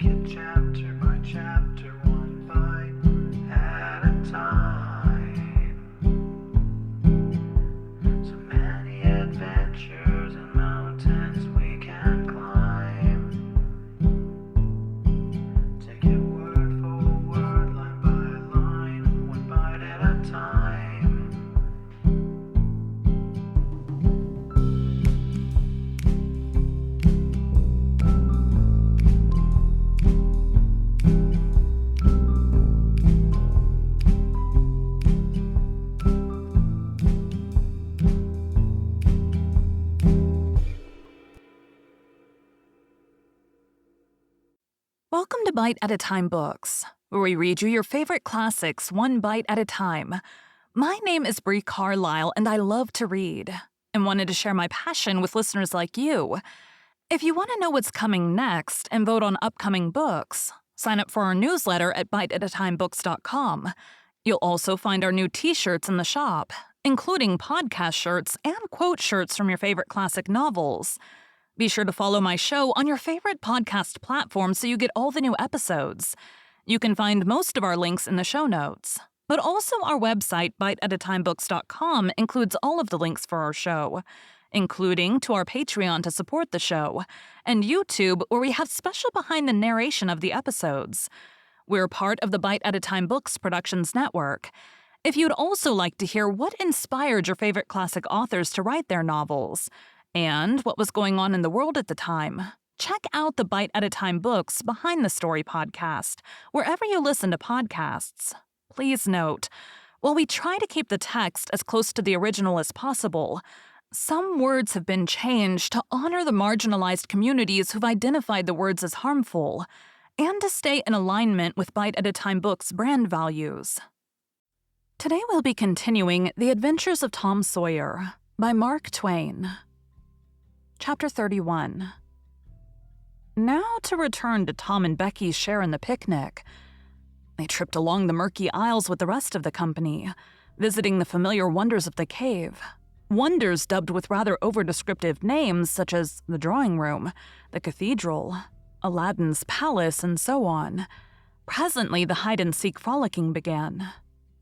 it chapter by chapter, one bite at a time. So many adventures and mountains we can climb. Take it word for word, line by line, one bite at a time. Welcome to Bite at a Time Books, where we read you your favorite classics one bite at a time. My name is Bree Carlile, and I love to read, and wanted to share my passion with listeners like you. If you want to know what's coming next and vote on upcoming books, sign up for our newsletter at biteatatimebooks.com. You'll also find our new t-shirts in the shop, including podcast shirts and quote shirts from your favorite classic novels. Be sure to follow my show on your favorite podcast platform so you get all the new episodes. You can find most of our links in the show notes. But also our website, biteatatimebooks.com, includes all of the links for our show, including to our Patreon to support the show, and YouTube, where we have special behind the narration of the episodes. We're part of the Bite at a Time Books Productions Network. If you'd also like to hear what inspired your favorite classic authors to write their novels, and what was going on in the world at the time, check out the Bite at a Time Books Behind the Story podcast, wherever you listen to podcasts. Please note, while we try to keep the text as close to the original as possible, some words have been changed to honor the marginalized communities who've identified the words as harmful, and to stay in alignment with Bite at a Time Books' brand values. Today we'll be continuing The Adventures of Tom Sawyer by Mark Twain. Chapter 31. Now to return to Tom and Becky's share in the picnic. They tripped along the murky aisles with the rest of the company, visiting the familiar wonders of the cave. Wonders dubbed with rather over-descriptive names such as the drawing room, the cathedral, Aladdin's palace, and so on. Presently, the hide-and-seek frolicking began,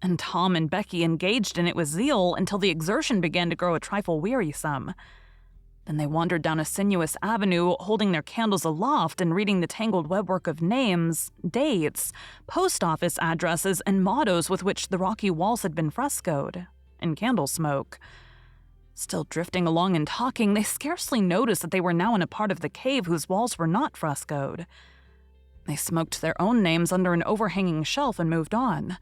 and Tom and Becky engaged in it with zeal until the exertion began to grow a trifle wearisome. Then they wandered down a sinuous avenue, holding their candles aloft and reading the tangled webwork of names, dates, post office addresses, and mottos with which the rocky walls had been frescoed, in candle smoke. Still drifting along and talking, they scarcely noticed that they were now in a part of the cave whose walls were not frescoed. They smoked their own names under an overhanging shelf and moved on.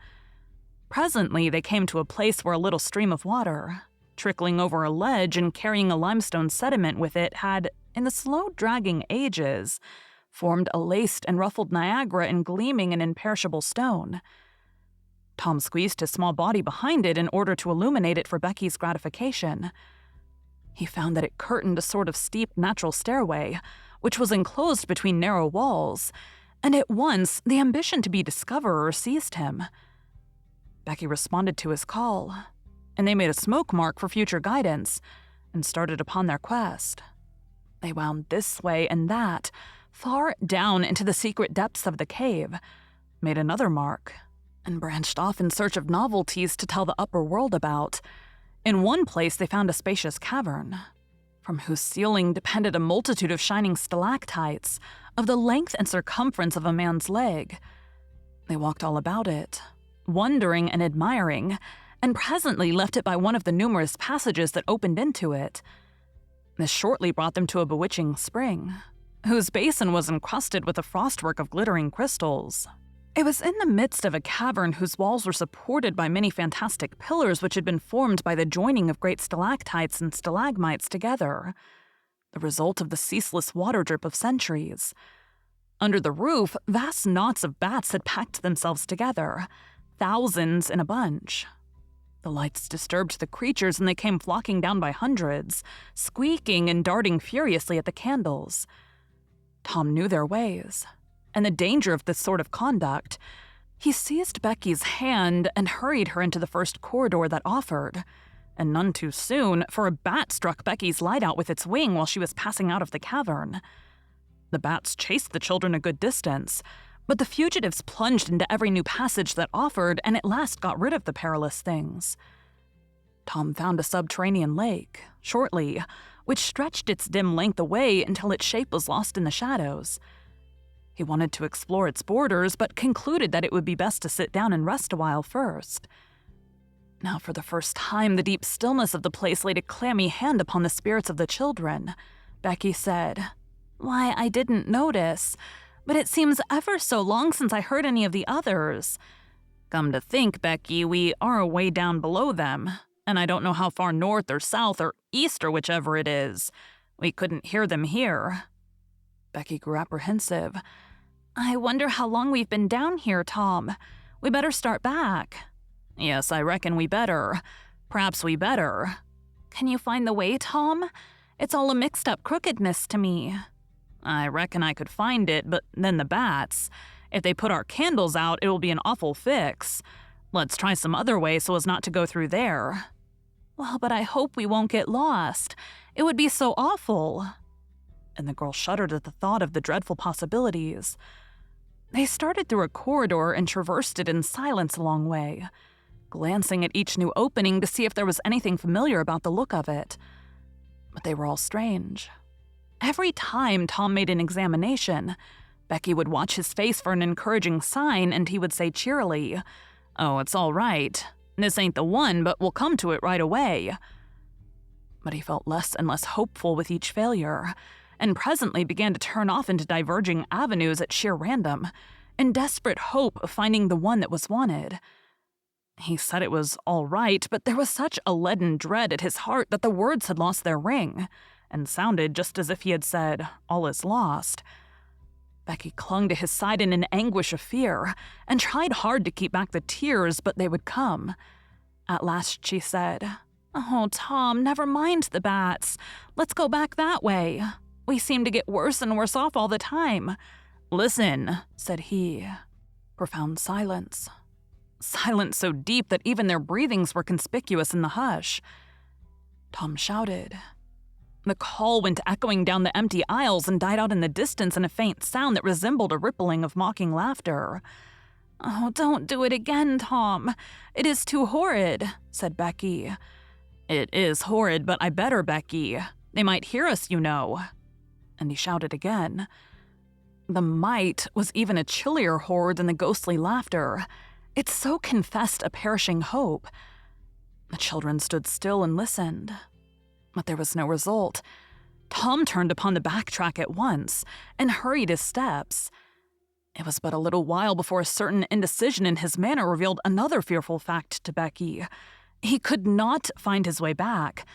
Presently, they came to a place where a little stream of water, trickling over a ledge and carrying a limestone sediment with it, had, in the slow-dragging ages, formed a laced and ruffled Niagara in gleaming and imperishable stone. Tom squeezed his small body behind it in order to illuminate it for Becky's gratification. He found that it curtained a sort of steep natural stairway, which was enclosed between narrow walls, and at once the ambition to be discoverer seized him. Becky responded to his call, and they made a smoke mark for future guidance, and started upon their quest. They wound this way and that, far down into the secret depths of the cave, made another mark, and branched off in search of novelties to tell the upper world about. In one place they found a spacious cavern, from whose ceiling depended a multitude of shining stalactites, of the length and circumference of a man's leg. They walked all about it, wondering and admiring, and presently left it by one of the numerous passages that opened into it. This shortly brought them to a bewitching spring, whose basin was encrusted with a frostwork of glittering crystals. It was in the midst of a cavern whose walls were supported by many fantastic pillars which had been formed by the joining of great stalactites and stalagmites together, the result of the ceaseless water drip of centuries. Under the roof, vast knots of bats had packed themselves together, thousands in a bunch. The lights disturbed the creatures, and they came flocking down by hundreds, squeaking and darting furiously at the candles. Tom knew their ways, and the danger of this sort of conduct. He seized Becky's hand and hurried her into the first corridor that offered, and none too soon, for a bat struck Becky's light out with its wing while she was passing out of the cavern. The bats chased the children a good distance, but the fugitives plunged into every new passage that offered and at last got rid of the perilous things. Tom found a subterranean lake, shortly, which stretched its dim length away until its shape was lost in the shadows. He wanted to explore its borders, but concluded that it would be best to sit down and rest a while first. Now, for the first time, the deep stillness of the place laid a clammy hand upon the spirits of the children. Becky said, "Why, I didn't notice, but it seems ever so long since I heard any of the others. Come to think, Becky, we are way down below them, and I don't know how far north or south or east or whichever it is. We couldn't hear them here." Becky grew apprehensive. "I wonder how long we've been down here, Tom. We better start back." "Yes, I reckon we better. Perhaps we better." "Can you find the way, Tom? It's all a mixed-up crookedness to me." "I reckon I could find it, but then the bats. If they put our candles out, it will be an awful fix. Let's try some other way so as not to go through there." "Well, but I hope we won't get lost. It would be so awful." And the girl shuddered at the thought of the dreadful possibilities. They started through a corridor and traversed it in silence a long way, glancing at each new opening to see if there was anything familiar about the look of it. But they were all strange. Every time Tom made an examination, Becky would watch his face for an encouraging sign, and he would say cheerily, "Oh, it's all right. This ain't the one, but we'll come to it right away." But he felt less and less hopeful with each failure, and presently began to turn off into diverging avenues at sheer random, in desperate hope of finding the one that was wanted. He said it was all right, but there was such a leaden dread at his heart that the words had lost their ring, and sounded just as if he had said, "All is lost." Becky clung to his side in an anguish of fear, and tried hard to keep back the tears, but they would come. At last she said, "Oh, Tom, never mind the bats. Let's go back that way. We seem to get worse and worse off all the time." "Listen," said he. Profound silence. Silence so deep that even their breathings were conspicuous in the hush. Tom shouted. The call went echoing down the empty aisles and died out in the distance in a faint sound that resembled a rippling of mocking laughter. "Oh, don't do it again, Tom. It is too horrid," said Becky. "It is horrid, but I better, Becky. They might hear us, you know." And he shouted again. The might was even a chillier horror than the ghostly laughter. It so confessed a perishing hope. The children stood still and listened. But there was no result. Tom turned upon the back track at once and hurried his steps. It was but a little while before a certain indecision in his manner revealed another fearful fact to Becky. He could not find his way back.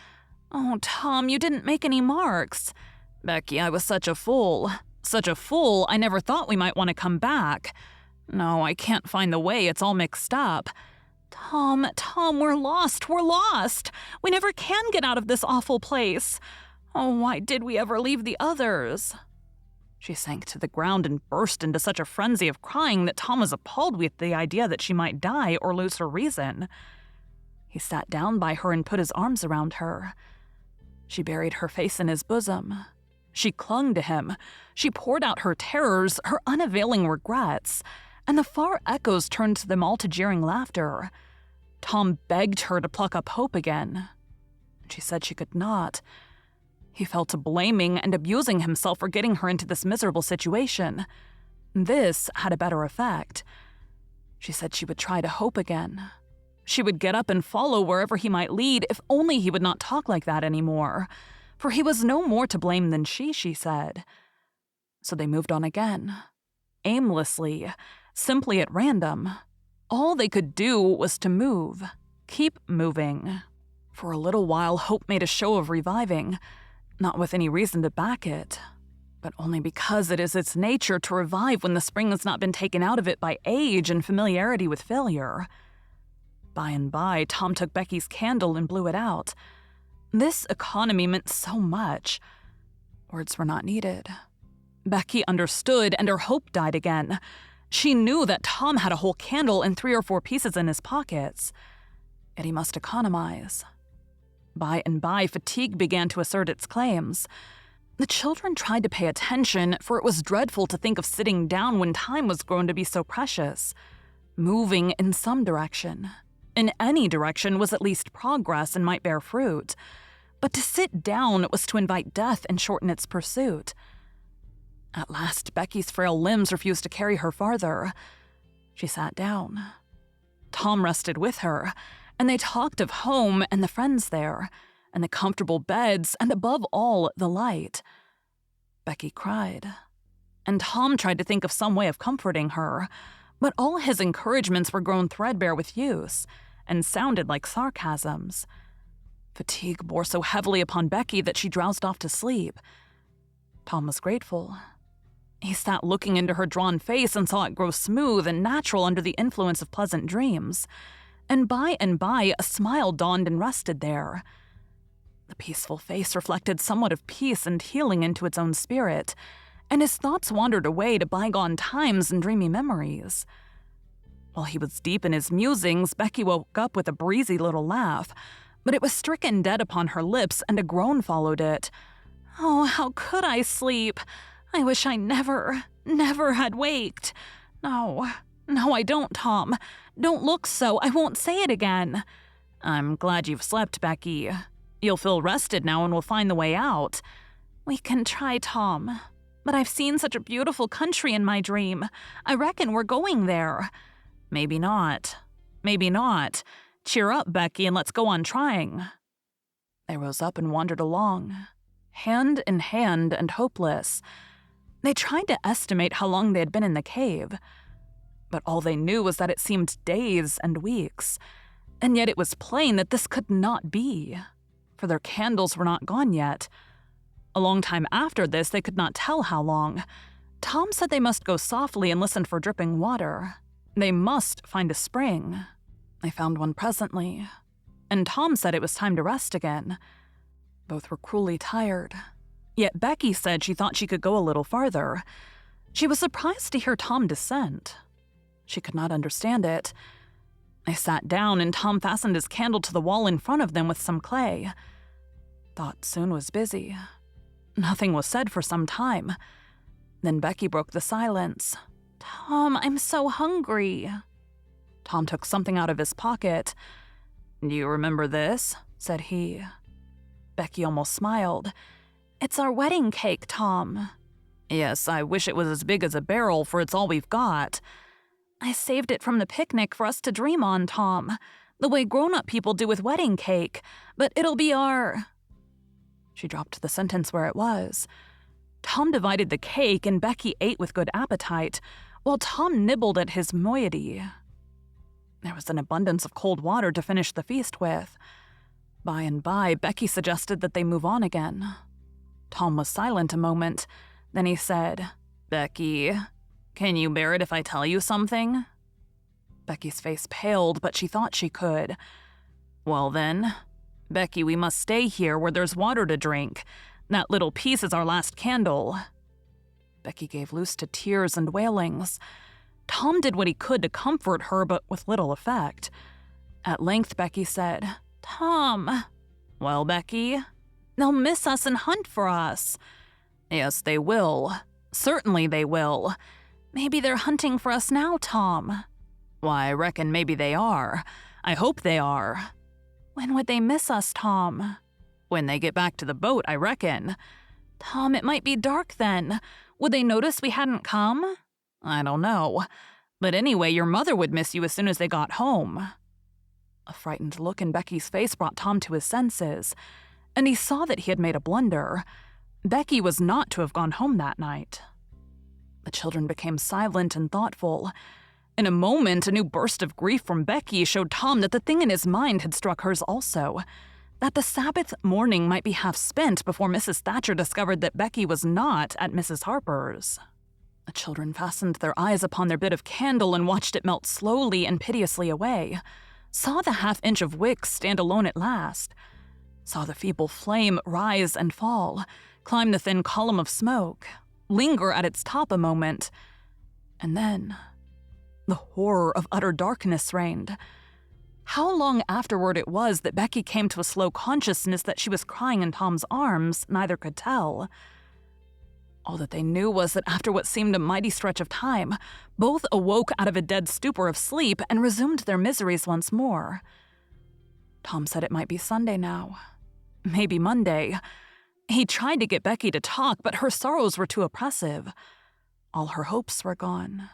"Oh, Tom, you didn't make any marks." "Becky, I was such a fool. Such a fool, I never thought we might want to come back. No, I can't find the way, it's all mixed up." Tom, we're lost, we're lost. We never can get out of this awful place. Oh, why did we ever leave the others?" She sank to the ground and burst into such a frenzy of crying that Tom was appalled with the idea that she might die or lose her reason. He sat down by her and put his arms around her. She buried her face in his bosom. She clung to him. She poured out her terrors, her unavailing regrets, and the far echoes turned them all to jeering laughter. Tom begged her to pluck up hope again. She said she could not. He fell to blaming and abusing himself for getting her into this miserable situation. This had a better effect. She said she would try to hope again. She would get up and follow wherever he might lead if only he would not talk like that anymore. For he was no more to blame than she said. So they moved on again. Aimlessly, simply at random. All they could do was to move. Keep moving. For a little while, hope made a show of reviving, not with any reason to back it, but only because it is its nature to revive when the spring has not been taken out of it by age and familiarity with failure. By and by, Tom took Becky's candle and blew it out. This economy meant so much. Words were not needed. Becky understood, and her hope died again. She knew that Tom had a whole candle and 3 or 4 pieces in his pockets. Yet he must economize. By and by, fatigue began to assert its claims. The children tried to pay attention, for it was dreadful to think of sitting down when time was grown to be so precious. Moving in some direction, in any direction, was at least progress and might bear fruit. But to sit down was to invite death and shorten its pursuit. At last, Becky's frail limbs refused to carry her farther. She sat down. Tom rested with her, and they talked of home and the friends there, and the comfortable beds, and above all, the light. Becky cried, and Tom tried to think of some way of comforting her, but all his encouragements were grown threadbare with use, and sounded like sarcasms. Fatigue bore so heavily upon Becky that she drowsed off to sleep. Tom was grateful. He sat looking into her drawn face and saw it grow smooth and natural under the influence of pleasant dreams, and by a smile dawned and rested there. The peaceful face reflected somewhat of peace and healing into its own spirit, and his thoughts wandered away to bygone times and dreamy memories. While he was deep in his musings, Becky woke up with a breezy little laugh, but it was stricken dead upon her lips, and a groan followed it. "Oh, how could I sleep? I wish I never had waked. No, I don't, Tom. Don't look so. I won't say it again." "I'm glad you've slept, Becky. You'll feel rested now and we'll find the way out." "We can try, Tom. But I've seen such a beautiful country in my dream. I reckon we're going there." Maybe not. Cheer up, Becky, and let's go on trying." They rose up and wandered along, hand in hand and hopeless. They tried to estimate how long they had been in the cave, but all they knew was that it seemed days and weeks, and yet it was plain that this could not be, for their candles were not gone yet. A long time after this, they could not tell how long. Tom said they must go softly and listen for dripping water. They must find a spring. They found one presently, and Tom said it was time to rest again. Both were cruelly tired, yet Becky said she thought she could go a little farther. She was surprised to hear Tom dissent. She could not understand it. They sat down, and Tom fastened his candle to the wall in front of them with some clay. Thought soon was busy. Nothing was said for some time. Then Becky broke the silence. "Tom, I'm so hungry." Tom took something out of his pocket. "Do you remember this?" said he. Becky almost smiled. "It's our wedding cake, Tom." "Yes, I wish it was as big as a barrel, for it's all we've got." "I saved it from the picnic for us to dream on, Tom, the way grown-up people do with wedding cake, but it'll be our—" She dropped the sentence where it was. Tom divided the cake, and Becky ate with good appetite, while Tom nibbled at his moiety. There was an abundance of cold water to finish the feast with. By and by, Becky suggested that they move on again. Tom was silent a moment. Then he said, "Becky, can you bear it if I tell you something?" Becky's face paled, but she thought she could. "Well then, Becky, we must stay here where there's water to drink. That little piece is our last candle." Becky gave loose to tears and wailings. Tom did what he could to comfort her, but with little effect. At length, Becky said, "Tom." "Well, Becky?" "They'll miss us and hunt for us." "Yes, they will. Certainly they will." "Maybe they're hunting for us now, Tom." "Why, I reckon maybe they are. I hope they are." "When would they miss us, Tom?" "When they get back to the boat, I reckon." "Tom, it might be dark then. Would they notice we hadn't come?" "I don't know. But anyway, your mother would miss you as soon as they got home." A frightened look in Becky's face brought Tom to his senses, and he saw that he had made a blunder. Becky was not to have gone home that night. The children became silent and thoughtful. In a moment, a new burst of grief from Becky showed Tom that the thing in his mind had struck hers also, that the Sabbath morning might be half spent before Mrs. Thatcher discovered that Becky was not at Mrs. Harper's. The children fastened their eyes upon their bit of candle and watched it melt slowly and piteously away, saw the half-inch of wick stand alone at last, saw the feeble flame rise and fall, climb the thin column of smoke, linger at its top a moment, and then the horror of utter darkness reigned. How long afterward it was that Becky came to a slow consciousness that she was crying in Tom's arms, neither could tell. All that they knew was that after what seemed a mighty stretch of time, both awoke out of a dead stupor of sleep and resumed their miseries once more. Tom said it might be Sunday now. Maybe Monday. He tried to get Becky to talk, but her sorrows were too oppressive. All her hopes were gone.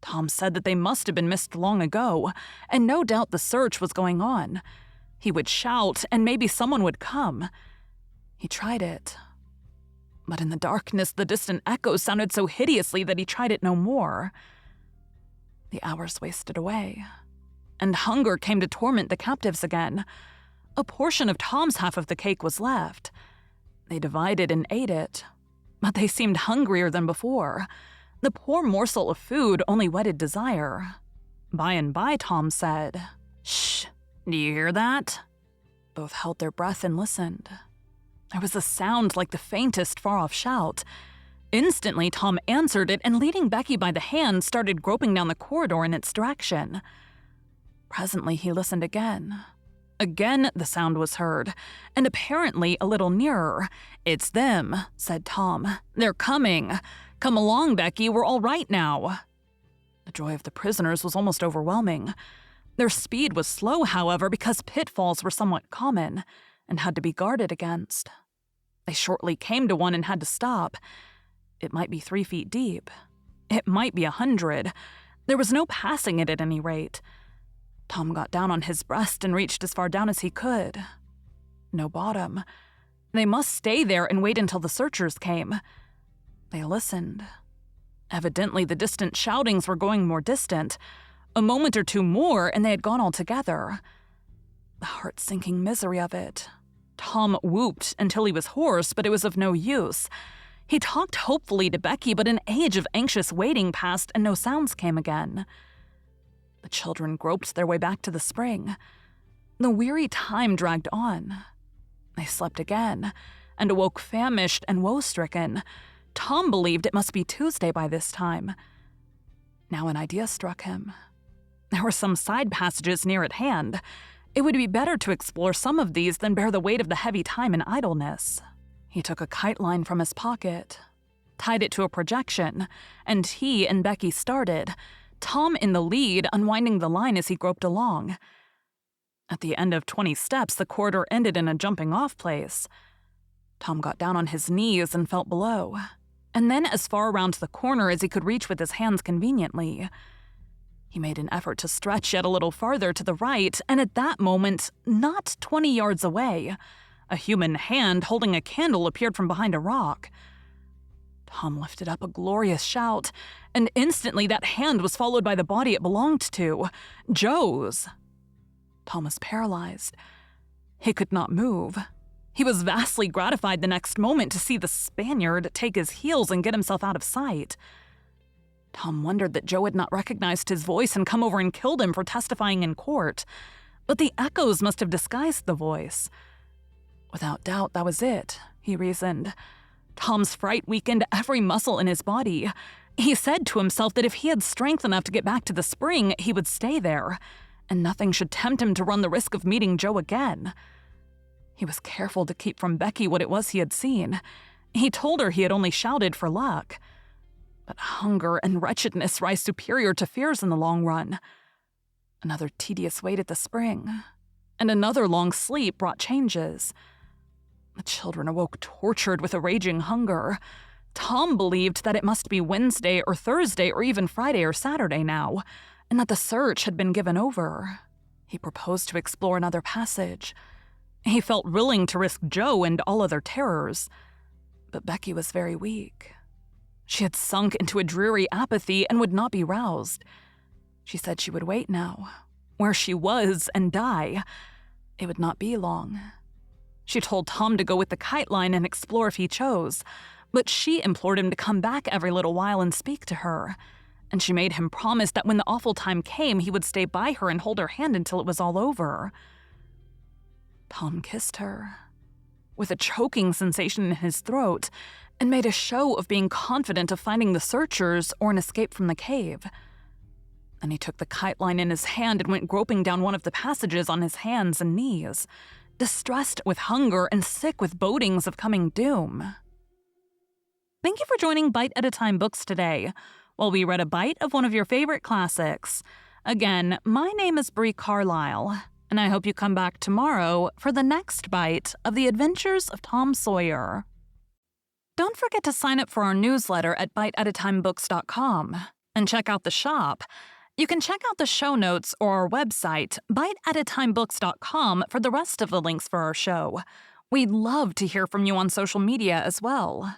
Tom said that they must have been missed long ago, and no doubt the search was going on. He would shout, and maybe someone would come. He tried it. But in the darkness, the distant echoes sounded so hideously that he tried it no more. The hours wasted away, and hunger came to torment the captives again. A portion of Tom's half of the cake was left. They divided and ate it, but they seemed hungrier than before. The poor morsel of food only whetted desire. By and by, Tom said, "Shh, do you hear that?" Both held their breath and listened. There was a sound like the faintest far-off shout. Instantly, Tom answered it and, leading Becky by the hand, started groping down the corridor in its direction. Presently, he listened again. Again, the sound was heard, and apparently a little nearer. "It's them," said Tom. "They're coming. Come along, Becky, we're all right now." The joy of the prisoners was almost overwhelming. Their speed was slow, however, because pitfalls were somewhat common and had to be guarded against. They shortly came to one and had to stop. It might be 3 feet deep. It might be 100. There was no passing it at any rate. Tom got down on his breast and reached as far down as he could. No bottom. They must stay there and wait until the searchers came. They listened. Evidently, the distant shoutings were growing more distant. A moment or two more, and they had gone altogether. The heart-sinking misery of it. Tom whooped until he was hoarse, but it was of no use. He talked hopefully to Becky, but an age of anxious waiting passed and no sounds came again. The children groped their way back to the spring. The weary time dragged on. They slept again and awoke famished and woe-stricken. Tom believed it must be Tuesday by this time. Now an idea struck him. There were some side passages near at hand. It would be better to explore some of these than bear the weight of the heavy time in idleness. He took a kite line from his pocket, tied it to a projection, and he and Becky started, Tom in the lead, unwinding the line as he groped along. At the end of 20 steps, the corridor ended in a jumping-off place. Tom got down on his knees and felt below, and then as far around the corner as he could reach with his hands conveniently. He made an effort to stretch yet a little farther to the right, and at that moment, not 20 yards away, a human hand holding a candle appeared from behind a rock. Tom lifted up a glorious shout, and instantly that hand was followed by the body it belonged to, Joe's. Tom was paralyzed. He could not move. He was vastly gratified the next moment to see the Spaniard take his heels and get himself out of sight. Tom wondered that Joe had not recognized his voice and come over and killed him for testifying in court, but the echoes must have disguised the voice. Without doubt, that was it, he reasoned. Tom's fright weakened every muscle in his body. He said to himself that if he had strength enough to get back to the spring, he would stay there, and nothing should tempt him to run the risk of meeting Joe again. He was careful to keep from Becky what it was he had seen. He told her he had only shouted for luck. But hunger and wretchedness rise superior to fears in the long run. Another tedious wait at the spring, and another long sleep brought changes. The children awoke tortured with a raging hunger. Tom believed that it must be Wednesday or Thursday or even Friday or Saturday now, and that the search had been given over. He proposed to explore another passage. He felt willing to risk Joe and all other terrors, but Becky was very weak. She had sunk into a dreary apathy and would not be roused. She said she would wait now, where she was, and die. It would not be long. She told Tom to go with the kite line and explore if he chose, but she implored him to come back every little while and speak to her, and she made him promise that when the awful time came, he would stay by her and hold her hand until it was all over. Tom kissed her, with a choking sensation in his throat, and made a show of being confident of finding the searchers or an escape from the cave. Then he took the kite line in his hand and went groping down one of the passages on his hands and knees, distressed with hunger and sick with bodings of coming doom. Thank you for joining Bite at a Time Books today, while we read a bite of one of your favorite classics. Again, my name is Bree Carlile, and I hope you come back tomorrow for the next bite of The Adventures of Tom Sawyer. Don't forget to sign up for our newsletter at biteatatimebooks.com and check out the shop. You can check out the show notes or our website, biteatatimebooks.com, for the rest of the links for our show. We'd love to hear from you on social media as well.